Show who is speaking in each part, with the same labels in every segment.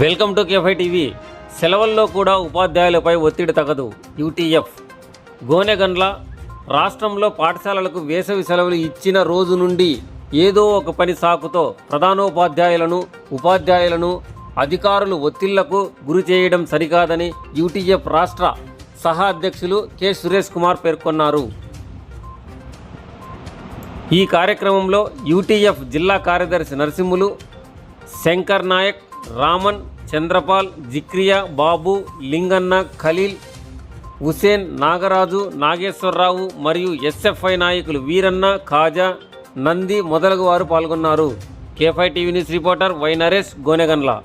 Speaker 1: Welcome to కేఫై TV. సెలవుల్లో కూడా ఉపాధ్యాయులపై ఒత్తిడి తగ్గదు. యూటీఎఫ్ గోనెగండ్ల రాష్ట్రంలో పాఠశాలలకు వేసవి సెలవులు ఇచ్చిన రోజు నుండి ఏదో ఒక పని సాకుతో ప్రధానోపాధ్యాయులను ఉపాధ్యాయులను అధికారులు ఒత్తిళ్లకు గురి చేయడం సరికాదని యూటీఎఫ్ రాష్ట్ర సహా అధ్యక్షులు కె సురేష్ కుమార్ పేర్కొన్నారు. ఈ కార్యక్రమంలో యూటీఎఫ్ జిల్లా కార్యదర్శి నరసింహులు, శంకర్ నాయక్, రామన్, చంద్రపాల్, జిక్రియా, బాబు, లింగన్న, ఖలీల్, హుసేన్, నాగరాజు, నాగేశ్వరరావు మరియు ఎస్ఎఫ్ఐ నాయకులు వీరన్న, ఖాజా, నంది మొదలగు వారు పాల్గొన్నారు. కేఫై TV news reporter Y Naresh, Gonegandla.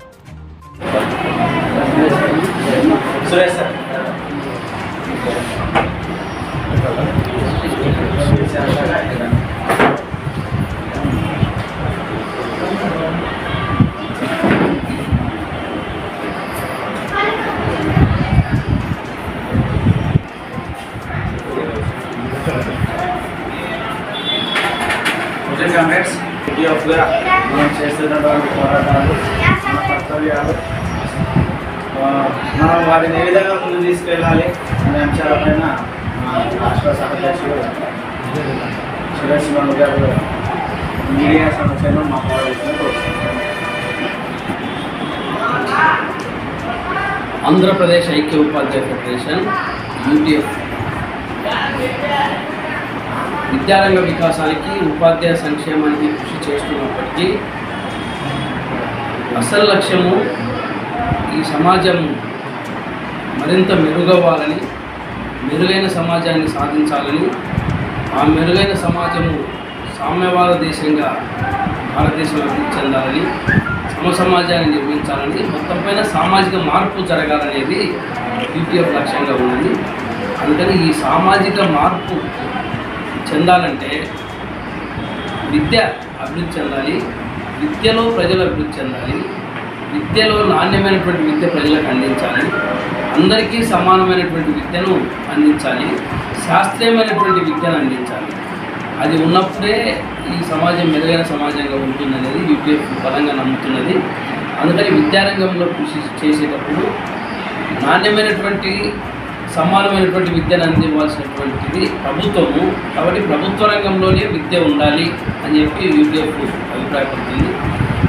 Speaker 2: Comrades, యూటీఎఫ్గా మనం చేస్తున్నటువంటి పోరాటాలు, మన కర్తవ్యాలు, మనం వాటిని ఏ విధంగా ముందు తీసుకెళ్ళాలి అనే అంశాలపైన రాష్ట్ర సహాధ్యక్షులు సురేష్ కుమార్ గారు మీడియా సమస్యను మాట్లాడుతున్నారు.
Speaker 3: ఆంధ్రప్రదేశ్ ఐక్య ఉపాధ్యాయ ఫెడరేషన్ యూటీఎఫ్ విద్యారంగ వికాసానికి, ఉపాధ్యాయ సంక్షేమానికి కృషి చేస్తున్నప్పటికీ అసలు లక్ష్యము ఈ సమాజం మరింత మెరుగవ్వాలని, మెరుగైన సమాజాన్ని సాధించాలని, ఆ మెరుగైన సమాజము సామ్యవాద దేశంగా భారతదేశంలో అభివృద్ధి చెందాలని, సమాజాన్ని నిర్మించాలని, మొత్తం పైన సామాజిక మార్పు జరగాలనేది యూటీఎఫ్ లక్ష్యంగా ఉన్నది. అందుకని ఈ సామాజిక మార్పు చెందాలంటే విద్య అభివృద్ధి చెందాలి, విద్యలో ప్రజలు అభివృద్ధి చెందాలి, విద్యలో నాణ్యమైనటువంటి విద్య ప్రజలకు అందించాలి, అందరికీ సమానమైనటువంటి విద్యను అందించాలి, శాస్త్రీయమైనటువంటి విద్యను అందించాలి. అది ఉన్నప్పుడే ఈ సమాజం మెరుగైన సమాజంగా ఉంటుందనేది యూటీఎఫ్ బలంగా నమ్ముతున్నది. అందుకని విద్యారంగంలో కృషి చేసేటప్పుడు నాణ్యమైనటువంటి సమానమైనటువంటి విద్యను అందివ్వాల్సినటువంటిది ప్రభుత్వము. కాబట్టి ప్రభుత్వ రంగంలోనే విద్య ఉండాలి అని చెప్పి యూటీఎఫ్ అభిప్రాయపడుతుంది.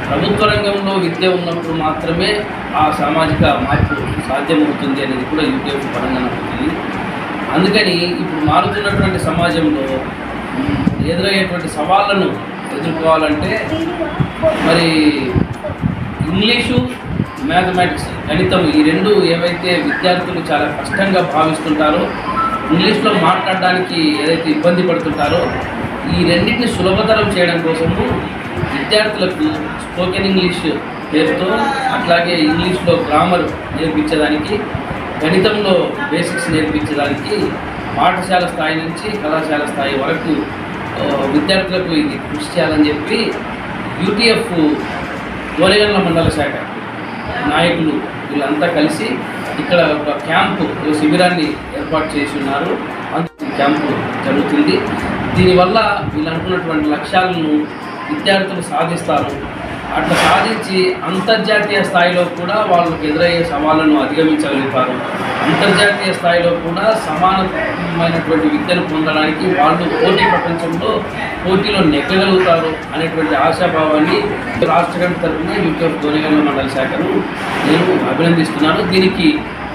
Speaker 3: ప్రభుత్వ రంగంలో విద్య ఉన్నప్పుడు మాత్రమే ఆ సామాజిక మార్పు సాధ్యమవుతుంది అనేది కూడా యూటీఎఫ్ పరంగా నమ్ముతుంది. అందుకని ఇప్పుడు మారుతున్నటువంటి సమాజంలో ఎదురయ్యేటువంటి సవాళ్ళను ఎదుర్కోవాలంటే మరి ఇంగ్లీషు, మ్యాథమెటిక్స్, గణితం, ఈ రెండు ఏవైతే విద్యార్థులు చాలా కష్టంగా భావిస్తుంటారో, ఇంగ్లీష్లో మాట్లాడడానికి ఏదైతే ఇబ్బంది పడుతుంటారో, ఈ రెండింటిని సులభతరం చేయడం కోసము విద్యార్థులకు స్పోకెన్ ఇంగ్లీష్ పేరుతో, అట్లాగే ఇంగ్లీష్లో గ్రామర్ నేర్పించడానికి, గణితంలో బేసిక్స్ నేర్పించడానికి పాఠశాల స్థాయి నుంచి కళాశాల స్థాయి వరకు విద్యార్థులకు ఇది కృషి చేయాలని చెప్పి యూటీఎఫ్ గోనెగండ్ల మండల శాఖ నాయకులు వీళ్ళంతా కలిసి ఇక్కడ ఒక క్యాంపు, శిబిరాన్ని ఏర్పాటు చేసి ఉన్నారు. క్యాంపు జరుగుతుంది. దీనివల్ల వీళ్ళు అనుకున్నటువంటి లక్ష్యాలను విద్యార్థులు సాధిస్తారు. అట్లా సాధించి అంతర్జాతీయ స్థాయిలో కూడా వాళ్ళకి ఎదురయ్యే సవాళ్ళను అధిగమించగలుగుతారు. అంతర్జాతీయ స్థాయిలో కూడా సమానమైనటువంటి విద్యను పొందడానికి వాళ్ళు పోటీ ప్రపంచంలో పోటీలో నెగ్గగలుగుతారు అనేటువంటి ఆశాభావాన్ని రాష్ట్ర కమిటీ తరఫున యూటీఎఫ్ గోనెగండ్ల మండల శాఖను నేను అభినందిస్తున్నాను. దీనికి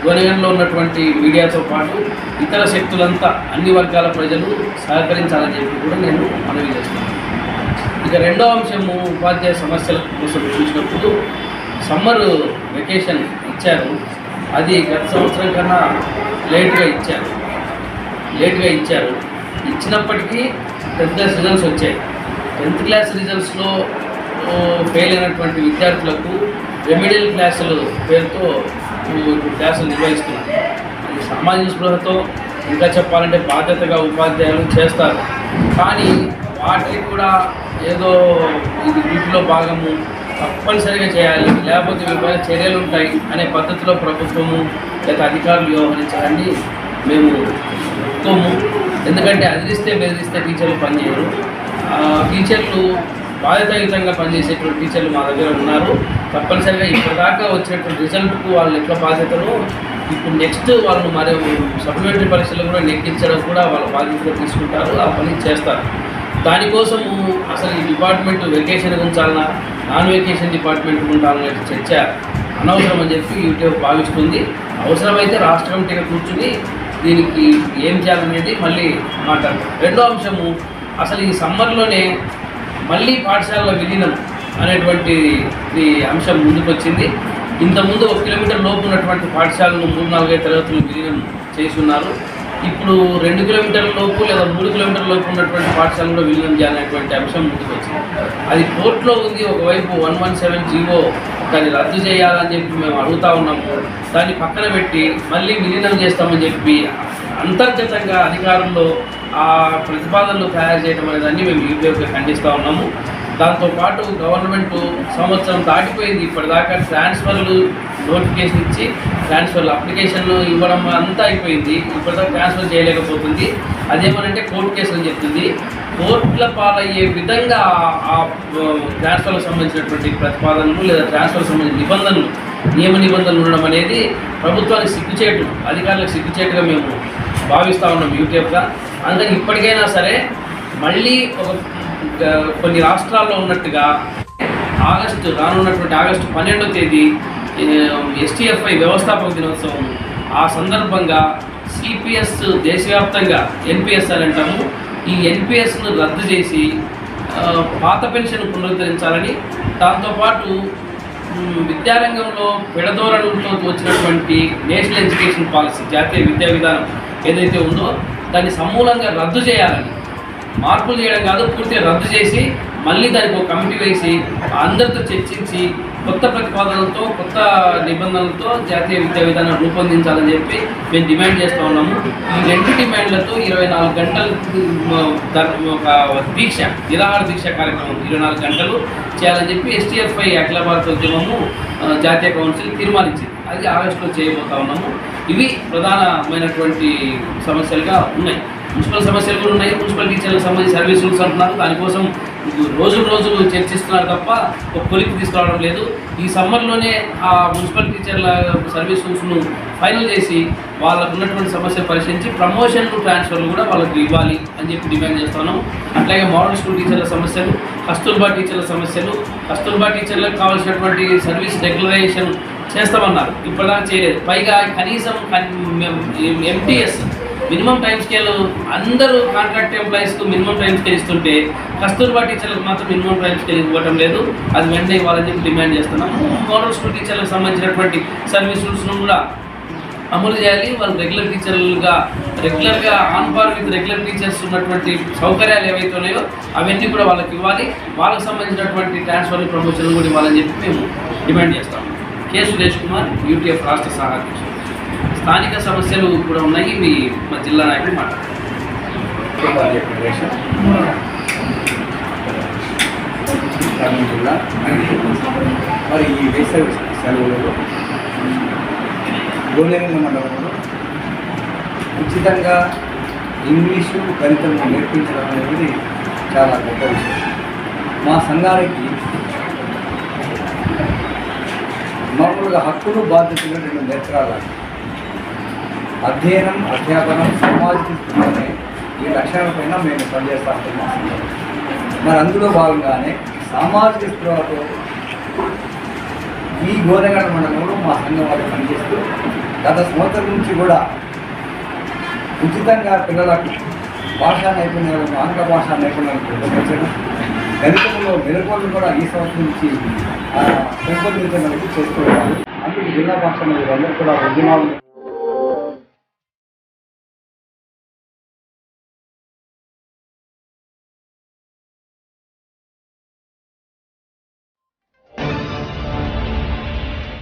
Speaker 3: గోనెగండ్లలో ఉన్నటువంటి మీడియాతో పాటు ఇతర శక్తులంతా, అన్ని వర్గాల ప్రజలు సహకరించాలని చెప్పి కూడా నేను మనవి చేస్తున్నాను. ఇక రెండో అంశము ఉపాధ్యాయ సమస్యల కోసం చూసినప్పుడు సమ్మర్ వెకేషన్ ఇచ్చారు. అది గత సంవత్సరం కన్నా లేట్గా ఇచ్చారు. ఇచ్చినప్పటికీ 10th క్లాస్ రిజల్ట్స్ వచ్చాయి. 10th క్లాస్ రిజల్ట్స్లో ఫెయిల్ అయినటువంటి విద్యార్థులకు రెమెడియల్ క్లాసులు పేరుతో క్లాసులు నిర్వహిస్తున్నారు. ఇది సామాజిక స్పృహతో, ఇంకా చెప్పాలంటే బాధ్యతగా ఉపాధ్యాయులు చేస్తారు. కానీ వాటికి కూడా ఏదో ఇది వీటిలో భాగము, తప్పనిసరిగా చేయాలి, లేకపోతే విభిన్న చర్యలు ఉంటాయి అనే పద్ధతిలో ప్రభుత్వము లేదా అధికారులు వ్యవహరించాలని మేము ఒప్పుకోము. ఎందుకంటే అదిరిస్తే బెదిరిస్తే టీచర్లు పనిచేయరు. టీచర్లు బాధ్యతాయుతంగా పనిచేసేటువంటి టీచర్లు మా దగ్గర ఉన్నారు. తప్పనిసరిగా ఇప్పటిదాకా వచ్చినటువంటి రిజల్ట్కు వాళ్ళు ఎట్లా బాధ్యతను ఇప్పుడు నెక్స్ట్ వాళ్ళు మరి సప్లిమెంటరీ పరీక్షలు కూడా నెగ్గించడం కూడా వాళ్ళ బాధ్యతగా తీసుకుంటారు, ఆ పని చేస్తారు. దానికోసము అసలు ఈ డిపార్ట్మెంట్ వెకేషన్ ఉంచాలన్నా నాన్ వెకేషన్ డిపార్ట్మెంట్ ఉండాలనే చర్చ అనవసరం అని చెప్పి యూట్యూబ్ భావిస్తుంది. అవసరమైతే రాష్ట్ర కమిటీగా కూర్చుని దీనికి ఏం చేయాలనేది మళ్ళీ మాట్లాడతాం. రెండో అంశము, అసలు ఈ సమ్మర్లోనే మళ్ళీ పాఠశాలలో విలీనం అనేటువంటి అంశం ముందుకు వచ్చింది. ఇంతకుముందు 1 కిలోమీటర్ లోపు ఉన్నటువంటి పాఠశాలను 3-4 తరగతులు విలీనం చేసి ఉన్నారు. ఇప్పుడు 2 కిలోమీటర్ల లోపు లేదా 3 కిలోమీటర్ల లోపు ఉన్నటువంటి పాఠశాలలో విలీనం చేయాలనేటువంటి అంశం ముందుకు వచ్చింది. అది కోర్టులో ఉంది. ఒకవైపు 117 జీవో దాన్ని రద్దు చేయాలని చెప్పి మేము అడుగుతా ఉన్నాము. దాన్ని పక్కన పెట్టి మళ్ళీ విలీనం చేస్తామని చెప్పి అంతర్గతంగా అధికారుల్లో ఆ ప్రతిపాదనలు తయారు చేయడం అనేదాన్ని మేము యూపీఎఫ్గా ఖండిస్తూ ఉన్నాము. దాంతోపాటు గవర్నమెంట్ సంవత్సరం దాటిపోయింది, ఇప్పటిదాకా ట్రాన్స్ఫర్లు నోటిఫికేషన్ ఇచ్చి ట్రాన్స్ఫర్లు అప్లికేషన్లు ఇవ్వడం అంతా అయిపోయింది. ఇప్పటిదాకా ట్రాన్స్ఫర్ చేయలేకపోతుంది. అదేమనంటే కోర్టు కేసులు చెప్తుంది. కోర్టుల పాలయ్యే విధంగా ఆ ట్రాన్స్ఫర్లకు సంబంధించినటువంటి ప్రతిపాదనలు లేదా ట్రాన్స్ఫర్లకు సంబంధించిన నియమ నిబంధనలు ఉండడం అనేది ప్రభుత్వానికి సిగ్గుచేటు, అధికారులకు సిగ్గుచేటుగా మేము భావిస్తూ ఉన్నాం యూటీఎఫ్గా. అందుకని ఇప్పటికైనా సరే మళ్ళీ కొన్ని రాష్ట్రాల్లో ఉన్నట్టుగా రానున్నటువంటి ఆగస్టు 12వ తేదీ ఎస్టీఎఫ్ఐ వ్యవస్థాపక దినోత్సవం, ఆ సందర్భంగా సిపిఎస్ దేశవ్యాప్తంగా ఎన్పిఎస్ అని అంటాము, ఈ ఎన్పిఎస్ను రద్దు చేసి పాత పెన్షన్ పునరుద్ధరించాలని, దాంతోపాటు విద్యారంగంలో పెడధోరణులతో వచ్చినటువంటి నేషనల్ ఎడ్యుకేషన్ పాలసీ, జాతీయ విద్యా విధానం ఏదైతే ఉందో దాన్ని సమూలంగా రద్దు చేయాలని, మార్పులు చేయడం కాదు పూర్తిగా రద్దు చేసి మళ్ళీ దానికి ఒక కమిటీ వేసి అందరితో చర్చించి కొత్త ప్రతిపాదనలతో కొత్త నిబంధనలతో జాతీయ విద్యా విధానం రూపొందించాలని చెప్పి మేము డిమాండ్ చేస్తూ ఉన్నాము. ఈ 2 డిమాండ్లతో 24 గంటలు ఒక దీక్ష, నిరాహార దీక్ష కార్యక్రమం 24 గంటలు చేయాలని చెప్పి ఎస్టీఎఫ్ఐ అఖిల భారత ఉద్యమము జాతీయ కౌన్సిల్ తీర్మానించింది. అది ఆగస్టులో చేయబోతా ఉన్నాము. ఇవి ప్రధానమైనటువంటి సమస్యలుగా ఉన్నాయి. మున్సిపల్ సమస్యలు కూడా ఉన్నాయి. మున్సిపల్ టీచర్లకు సంబంధించి సర్వీస్ రూల్స్ అంటున్నారు. దానికోసం రోజులు చర్చిస్తున్నారు తప్ప ఒక కొలిక్కి తీసుకురావడం లేదు. ఈ సమ్మర్లోనే ఆ మున్సిపల్ టీచర్ల సర్వీస్ రూల్స్ను ఫైనల్ చేసి వాళ్ళకు ఉన్నటువంటి సమస్యలు పరిశీలించి ప్రమోషన్లు ట్రాన్స్ఫర్లు కూడా వాళ్ళకి ఇవ్వాలి అని చెప్పి డిమాండ్ చేస్తున్నాం. అట్లాగే మోడల్ స్కూల్ టీచర్ల సమస్యలు, కస్తూర్బా టీచర్ల సమస్యలు, కస్తూర్బా టీచర్లకు కావాల్సినటువంటి సర్వీస్ రెగ్యులరైజేషన్ చేస్తామన్నారు, ఇప్పటిదాకా చేయలేదు. పైగా కనీసం ఎంటీఎస్ మినిమం టైం స్కేల్ అందరూ కాంట్రాక్ట్ ఎంప్లాయీస్కు మినిమం టైం స్కేల్ ఇస్తుంటే కస్తూర్బా టీచర్లకు మాత్రం మినిమం టైం స్కేల్ ఇవ్వడం లేదు. అది వెంటనే ఇవ్వాలని చెప్పి డిమాండ్ చేస్తున్నాము. మోడల్ స్కూల్ టీచర్లకు సంబంధించినటువంటి సర్వీస్ రూల్స్ను కూడా అమలు చేయాలి. వాళ్ళు రెగ్యులర్గా on par with regular teachers ఉన్నటువంటి సౌకర్యాలు ఏవైతే ఉన్నాయో అవన్నీ కూడా వాళ్ళకి ఇవ్వాలి. వాళ్ళకి సంబంధించినటువంటి ట్రాన్స్ఫర్ ప్రమోషన్ కూడా ఇవ్వాలని చెప్పి మేము డిమాండ్ చేస్తాము. కె సురేష్ కుమార్, యూటీఎఫ్ రాష్ట్ర సహ అధ్యక్షుడు. స్థానిక సమస్యలు కూడా ఉన్నాయి, ఇవి మా జిల్లా నాయకులు మాట్లాడారు.
Speaker 2: జిల్లా మరి ఈ వేసవి సెలవులలో గోనేగండ్ల మండలంలో ఉచితంగా ఇంగ్లీషు గణితం నేర్పించడం అనేది చాలా గొప్ప విషయం. మా సంఘానికి మామూలుగా హక్కులు బాధ్యతలు 2 నేర్చుకోవాలి. అధ్యయనం, అధ్యాపనం, సామాజిక ఈ లక్ష్యాలపైన మేము పనిచేస్తాం. మరి అందులో భాగంగానే సామాజిక స్పృహతో ఈ గోనెగండ్ల మండలంలో మా సంఘం వాళ్ళు పనిచేస్తూ గత సంవత్సరం నుంచి కూడా ఉచితంగా పిల్లలకు భాషా నైపుణ్యాలను, ఆంగ్ల భాషా నైపుణ్యాలను పెంపొందించడం, గణితంలో మెరుగుదలను కూడా ఈ సంవత్సరం నుంచి పెంపొందించడానికి చేస్తూ ఉంటారు. అందుకు జిల్లా భాష అందరూ కూడా ఉద్యమాలు